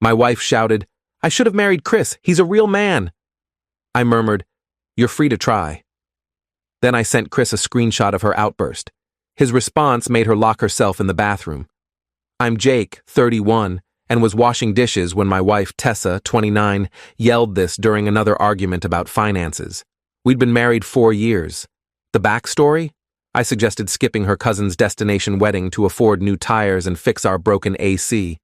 My wife shouted, "I should have married Chris. He's a real man." I murmured, "You're free to try." Then I sent Chris a screenshot of her outburst. His response made her lock herself in the bathroom. I'm Jake, 31, and was washing dishes when my wife, Tessa, 29, yelled this during another argument about finances. We'd been married 4 years. The backstory? I suggested skipping her cousin's destination wedding to afford new tires and fix our broken AC.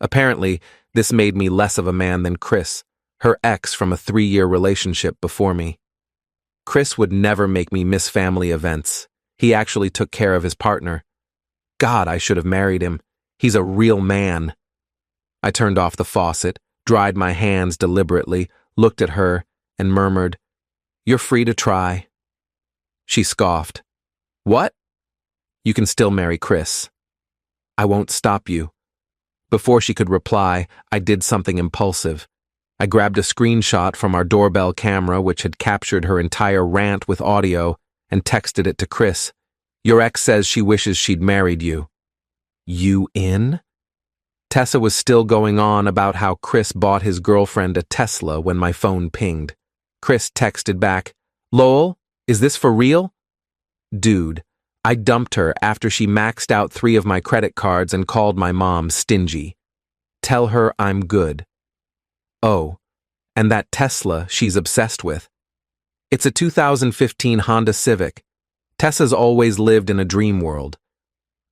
Apparently, this made me less of a man than Chris, her ex from a 3-year relationship before me. Chris would never make me miss family events. He actually took care of his partner. God, I should have married him. He's a real man. I turned off the faucet, dried my hands deliberately, looked at her, and murmured, "You're free to try." She scoffed. "What?" "You can still marry Chris." "I won't stop you." Before she could reply, I did something impulsive. I grabbed a screenshot from our doorbell camera which had captured her entire rant with audio and texted it to Chris. "Your ex says she wishes she'd married you." You in? Tessa was still going on about how Chris bought his girlfriend a Tesla when my phone pinged. Chris texted back, "Lol, is this for real?" Dude, I dumped her after she maxed out 3 of my credit cards and called my mom stingy. Tell her I'm good. Oh, and that Tesla she's obsessed with. It's a 2015 Honda Civic. Tessa's always lived in a dream world.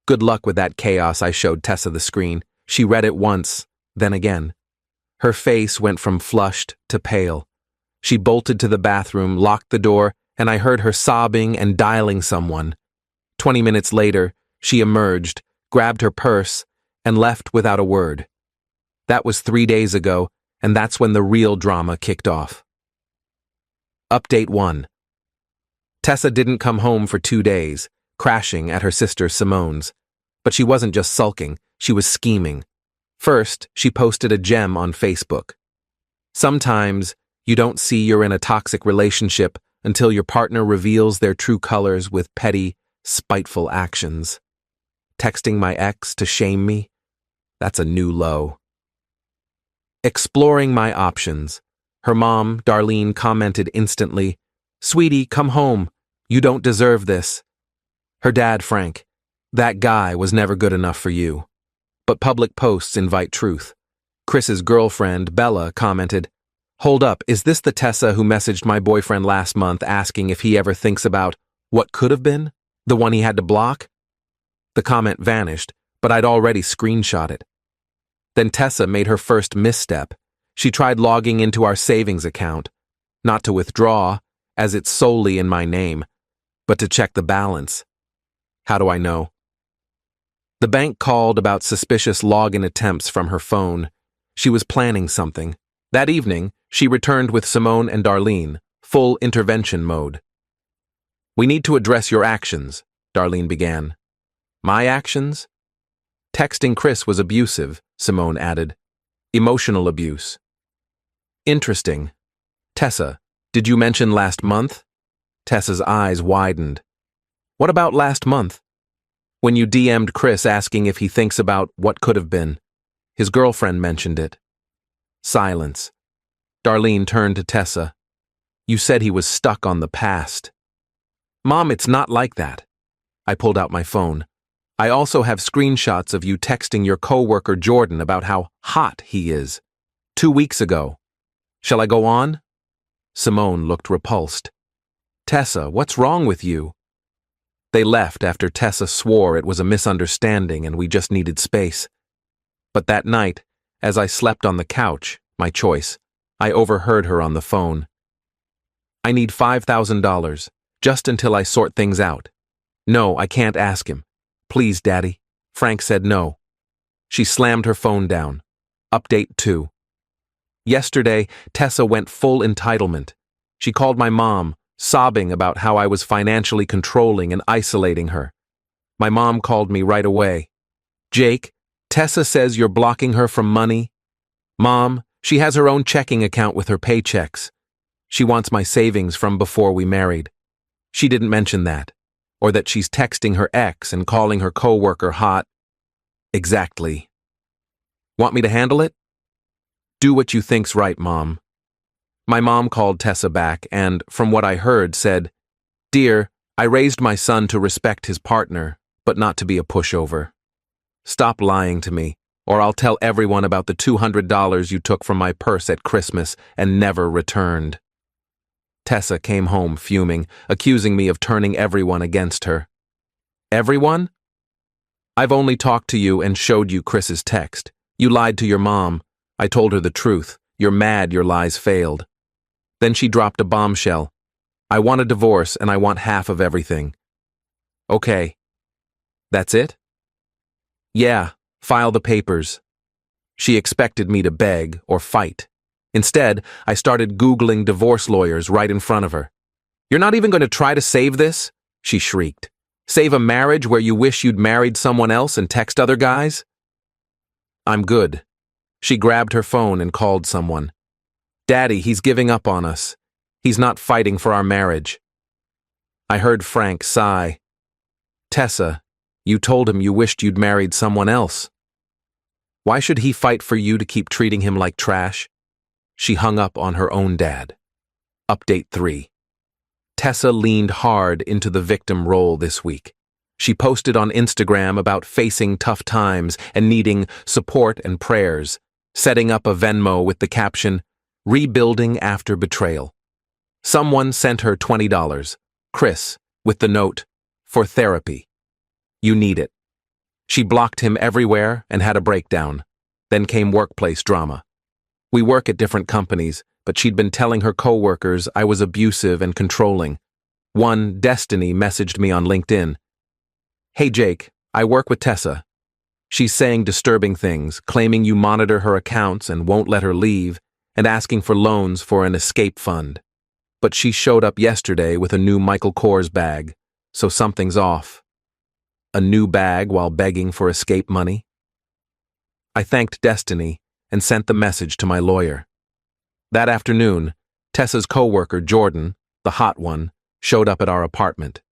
Good luck with that chaos. I showed Tessa the screen. She read it once, then again. Her face went from flushed to pale. She bolted to the bathroom, locked the door, and I heard her sobbing and dialing someone. 20 minutes later, she emerged, grabbed her purse, and left without a word. That was 3 days ago, and that's when the real drama kicked off. Update 1. Tessa didn't come home for 2 days, crashing at her sister Simone's. But she wasn't just sulking, she was scheming. First, she posted a gem on Facebook. Sometimes, you don't see you're in a toxic relationship until your partner reveals their true colors with petty, spiteful actions. Texting my ex to shame me? That's a new low. Exploring my options. Her mom, Darlene, commented instantly, "Sweetie, come home. You don't deserve this." Her dad, Frank, "That guy was never good enough for you." But public posts invite truth. Chris's girlfriend, Bella, commented, "Hold up, is this the Tessa who messaged my boyfriend last month asking if he ever thinks about what could have been? The one he had to block?" The comment vanished, but I'd already screenshot it. Then Tessa made her first misstep. She tried logging into our savings account, not to withdraw, as it's solely in my name, but to check the balance. How do I know? The bank called about suspicious login attempts from her phone. She was planning something. That evening, she returned with Simone and Darlene, full intervention mode. "We need to address your actions," Darlene began. "My actions?" "Texting Chris was abusive," Simone added. "Emotional abuse." "Interesting. Tessa, did you mention last month?" Tessa's eyes widened. "What about last month?" "When you DM'd Chris asking if he thinks about what could have been. His girlfriend mentioned it." Silence. Darlene turned to Tessa. "You said he was stuck on the past." "Mom, it's not like that." I pulled out my phone. "I also have screenshots of you texting your coworker Jordan about how hot he is. 2 weeks ago. Shall I go on?" Simone looked repulsed. "Tessa, what's wrong with you?" They left after Tessa swore it was a misunderstanding and we just needed space. But that night, as I slept on the couch, my choice, I overheard her on the phone. "I need $5,000, just until I sort things out. No, I can't ask him. Please, Daddy." Frank said no. She slammed her phone down. Update 2. Yesterday, Tessa went full entitlement. She called my mom, sobbing about how I was financially controlling and isolating her. My mom called me right away. "Jake, Tessa says you're blocking her from money." "Mom, she has her own checking account with her paychecks. She wants my savings from before we married. She didn't mention that, or that she's texting her ex and calling her coworker hot." "Exactly." "Want me to handle it?" Do what you think's right, Mom. My mom called Tessa back and, from what I heard, said, Dear, I raised my son to respect his partner, but not to be a pushover. Stop lying to me, or I'll tell everyone about the $200 you took from my purse at Christmas and never returned. Tessa came home fuming, accusing me of turning everyone against her. Everyone? I've only talked to you and showed you Chris's text. You lied to your mom. I told her the truth. You're mad your lies failed. Then she dropped a bombshell. I want a divorce and I want half of everything. Okay. That's it? Yeah, file the papers. She expected me to beg or fight. Instead, I started Googling divorce lawyers right in front of her. You're not even going to try to save this? She shrieked. Save a marriage where you wish you'd married someone else and text other guys? I'm good. She grabbed her phone and called someone. Daddy, he's giving up on us. He's not fighting for our marriage. I heard Frank sigh. Tessa, you told him you wished you'd married someone else. Why should he fight for you to keep treating him like trash? She hung up on her own dad. Update 3. Tessa leaned hard into the victim role this week. She posted on Instagram about facing tough times and needing support and prayers, setting up a Venmo with the caption, Rebuilding After Betrayal. Someone sent her $20, Chris, with the note, For therapy. You need it. She blocked him everywhere and had a breakdown. Then came workplace drama. We work at different companies, but she'd been telling her coworkers I was abusive and controlling. One, Destiny, messaged me on LinkedIn. Hey Jake, I work with Tessa. She's saying disturbing things, claiming you monitor her accounts and won't let her leave, and asking for loans for an escape fund. But she showed up yesterday with a new Michael Kors bag, so something's off. A new bag while begging for escape money? I thanked Destiny and sent the message to my lawyer. That afternoon, Tessa's coworker, Jordan, the hot one, showed up at our apartment.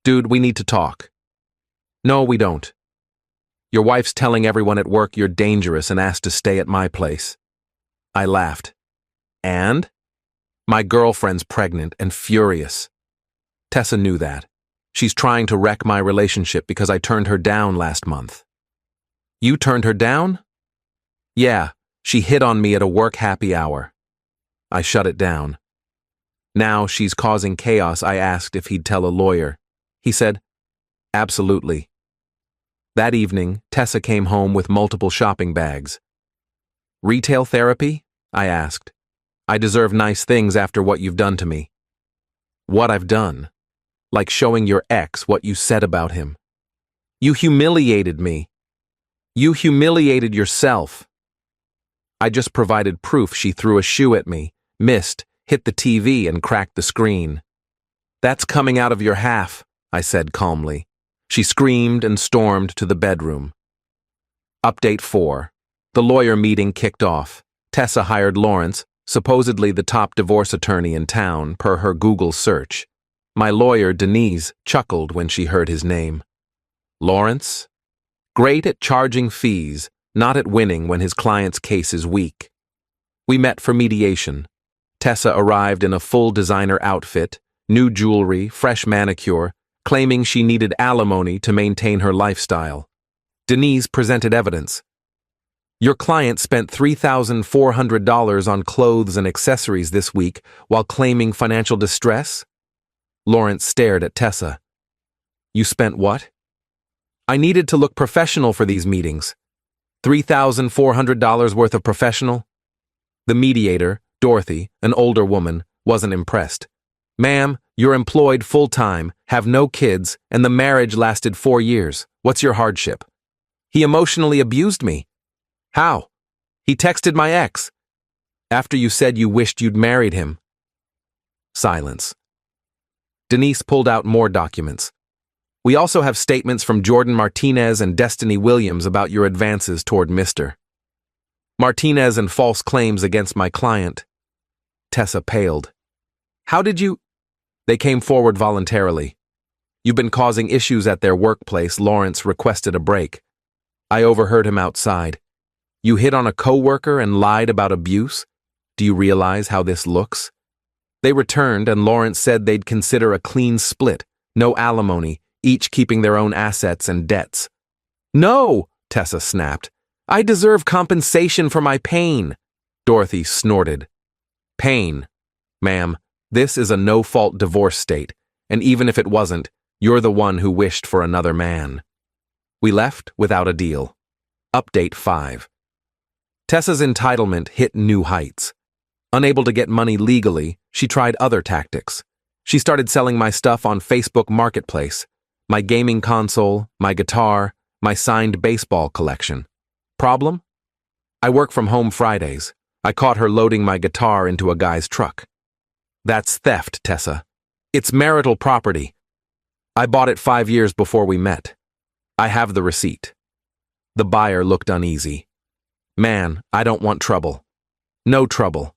Dude, we need to talk. No, we don't. Your wife's telling everyone at work you're dangerous and asked to stay at my place. I laughed. And? My girlfriend's pregnant and furious. Tessa knew that. She's trying to wreck my relationship because I turned her down last month. You turned her down? Yeah, she hit on me at a work happy hour. I shut it down. Now she's causing chaos. I asked if he'd tell a lawyer. He said, absolutely. That evening, Tessa came home with multiple shopping bags. Retail therapy? I asked. I deserve nice things after what you've done to me. What I've done? Like showing your ex what you said about him. You humiliated me. You humiliated yourself. I just provided proof. She threw a shoe at me, missed, hit the TV, and cracked the screen. That's coming out of your half, I said calmly. She screamed and stormed to the bedroom. Update 4. The lawyer meeting kicked off. Tessa hired Lawrence, supposedly the top divorce attorney in town, per her Google search. My lawyer, Denise, chuckled when she heard his name. Lawrence? Great at charging fees, not at winning when his client's case is weak. We met for mediation. Tessa arrived in a full designer outfit, new jewelry, fresh manicure, claiming she needed alimony to maintain her lifestyle. Denise presented evidence. Your client spent $3,400 on clothes and accessories this week while claiming financial distress? Lawrence stared at Tessa. You spent what? I needed to look professional for these meetings. $3,400 worth of professional? The mediator, Dorothy, an older woman, wasn't impressed. Ma'am, you're employed full-time, have no kids, and the marriage lasted 4 years. What's your hardship? He emotionally abused me. How? He texted my ex. After you said you wished you'd married him. Silence. Denise pulled out more documents. We also have statements from Jordan Martinez and Destiny Williams about your advances toward Mr. Martinez and false claims against my client. Tessa paled. How did you? They came forward voluntarily. You've been causing issues at their workplace. Lawrence requested a break. I overheard him outside. You hit on a coworker and lied about abuse? Do you realize how this looks? They returned and Lawrence said they'd consider a clean split, no alimony, each keeping their own assets and debts. No, Tessa snapped. I deserve compensation for my pain. Dorothy snorted. Pain. Ma'am, this is a no-fault divorce state, and even if it wasn't, you're the one who wished for another man. We left without a deal. Update 5. Tessa's entitlement hit new heights. Unable to get money legally, she tried other tactics. She started selling my stuff on Facebook Marketplace. My gaming console, my guitar, my signed baseball collection. Problem? I work from home Fridays. I caught her loading my guitar into a guy's truck. That's theft, Tessa. It's marital property. I bought it 5 years before we met. I have the receipt. The buyer looked uneasy. Man, I don't want trouble. No trouble.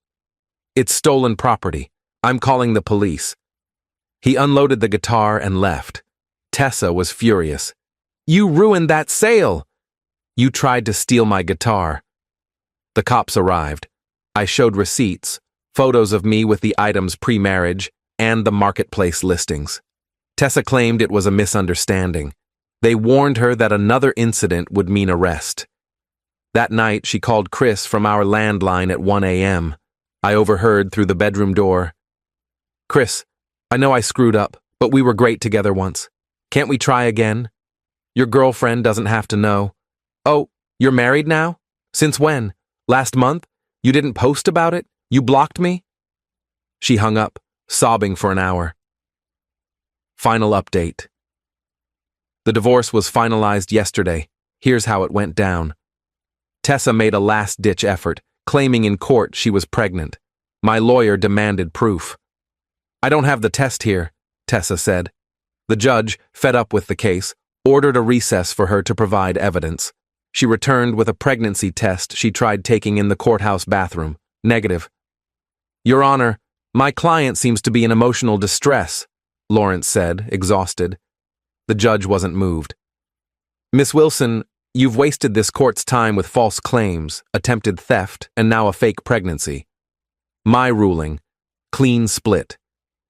It's stolen property. I'm calling the police. He unloaded the guitar and left. Tessa was furious. You ruined that sale. You tried to steal my guitar. The cops arrived. I showed receipts, photos of me with the items pre-marriage, and the marketplace listings. Tessa claimed it was a misunderstanding. They warned her that another incident would mean arrest. That night, she called Chris from our landline at 1 a.m. I overheard through the bedroom door. Chris, I know I screwed up, but we were great together once. Can't we try again? Your girlfriend doesn't have to know. Oh, you're married now? Since when? Last month? You didn't post about it? You blocked me? She hung up, sobbing for an hour. Final update. The divorce was finalized yesterday. Here's how it went down. Tessa made a last-ditch effort, claiming in court she was pregnant. My lawyer demanded proof. I don't have the test here, Tessa said. The judge, fed up with the case, ordered a recess for her to provide evidence. She returned with a pregnancy test she tried taking in the courthouse bathroom. Negative. Your Honor, my client seems to be in emotional distress, Lawrence said, exhausted. The judge wasn't moved. Miss Wilson, you've wasted this court's time with false claims, attempted theft, and now a fake pregnancy. My ruling, clean split.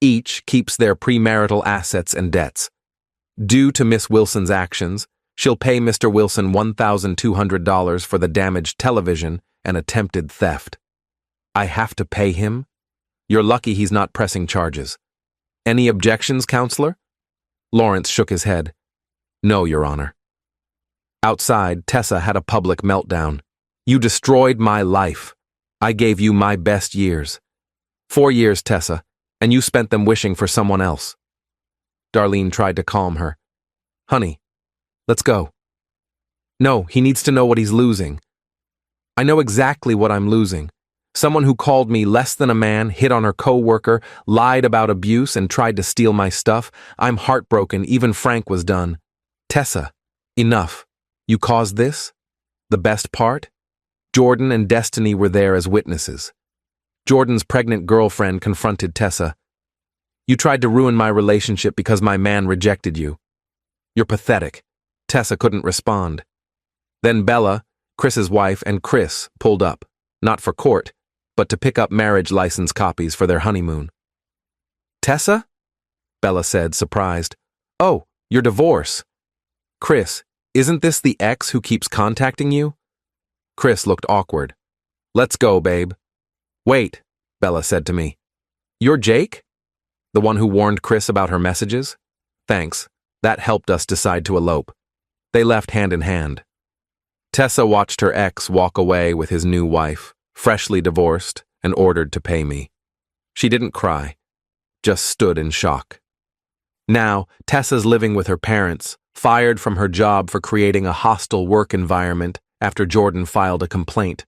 Each keeps their premarital assets and debts. Due to Miss Wilson's actions, she'll pay Mr. Wilson $1,200 for the damaged television and attempted theft. I have to pay him? You're lucky he's not pressing charges. Any objections, counselor? Lawrence shook his head. No, Your Honor. Outside, Tessa had a public meltdown. You destroyed my life. I gave you my best years. 4 years, Tessa, and you spent them wishing for someone else. Darlene tried to calm her. Honey, let's go. No, he needs to know what he's losing. I know exactly what I'm losing. Someone who called me less than a man, hit on her co-worker, lied about abuse, and tried to steal my stuff. I'm heartbroken. Even Frank was done. Tessa, enough. You caused this? The best part? Jordan and Destiny were there as witnesses. Jordan's pregnant girlfriend confronted Tessa. You tried to ruin my relationship because my man rejected you. You're pathetic. Tessa couldn't respond. Then Bella, Chris's wife, and Chris pulled up, not for court, but to pick up marriage license copies for their honeymoon. Tessa? Bella said, surprised. Oh, your divorce. Chris, isn't this the ex who keeps contacting you? Chris looked awkward. Let's go, babe. Wait, Bella said to me. You're Jake? The one who warned Chris about her messages? Thanks. That helped us decide to elope. They left hand in hand. Tessa watched her ex walk away with his new wife, freshly divorced, and ordered to pay me. She didn't cry, just stood in shock. Now, Tessa's living with her parents, fired from her job for creating a hostile work environment after Jordan filed a complaint.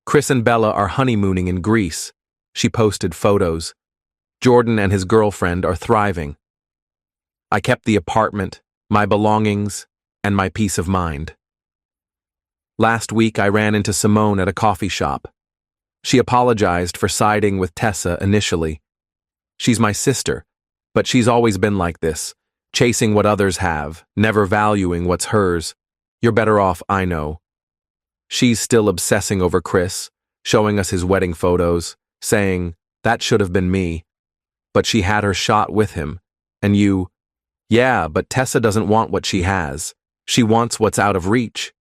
Chris and Bella are honeymooning in Greece. She posted photos. Jordan and his girlfriend are thriving. I kept the apartment, my belongings, and my peace of mind. Last week I ran into Simone at a coffee shop. She apologized for siding with Tessa initially. She's my sister, but she's always been like this, chasing what others have, never valuing what's hers. You're better off, I know. She's still obsessing over Chris, showing us his wedding photos, saying, that should have been me. But she had her shot with him. And you, yeah, but Tessa doesn't want what she has. She wants what's out of reach.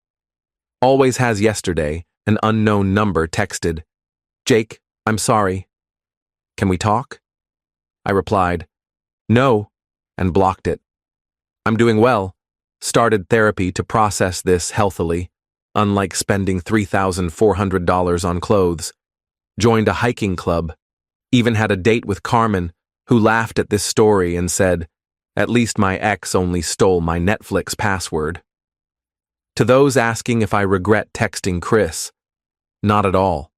Always has yesterday, an unknown number texted, Jake, I'm sorry. Can we talk? I replied, no, and blocked it. I'm doing well. Started therapy to process this healthily, unlike spending $3,400 on clothes. Joined a hiking club. Even had a date with Carmen, who laughed at this story and said, at least my ex only stole my Netflix password. To those asking if I regret texting Chris, not at all.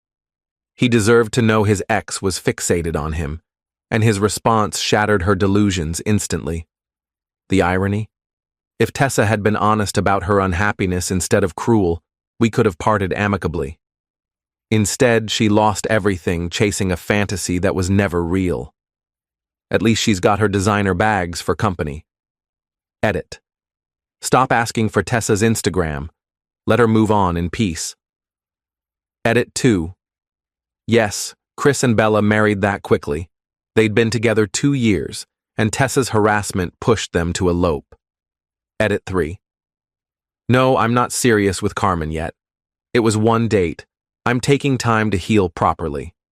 He deserved to know his ex was fixated on him, and his response shattered her delusions instantly. The irony? If Tessa had been honest about her unhappiness instead of cruel, we could have parted amicably. Instead, she lost everything chasing a fantasy that was never real. At least she's got her designer bags for company. Edit. Stop asking for Tessa's Instagram. Let her move on in peace. Edit 2. Yes, Chris and Bella married that quickly. They'd been together 2 years, and Tessa's harassment pushed them to elope. Edit 3. No, I'm not serious with Carmen yet. It was one date. I'm taking time to heal properly.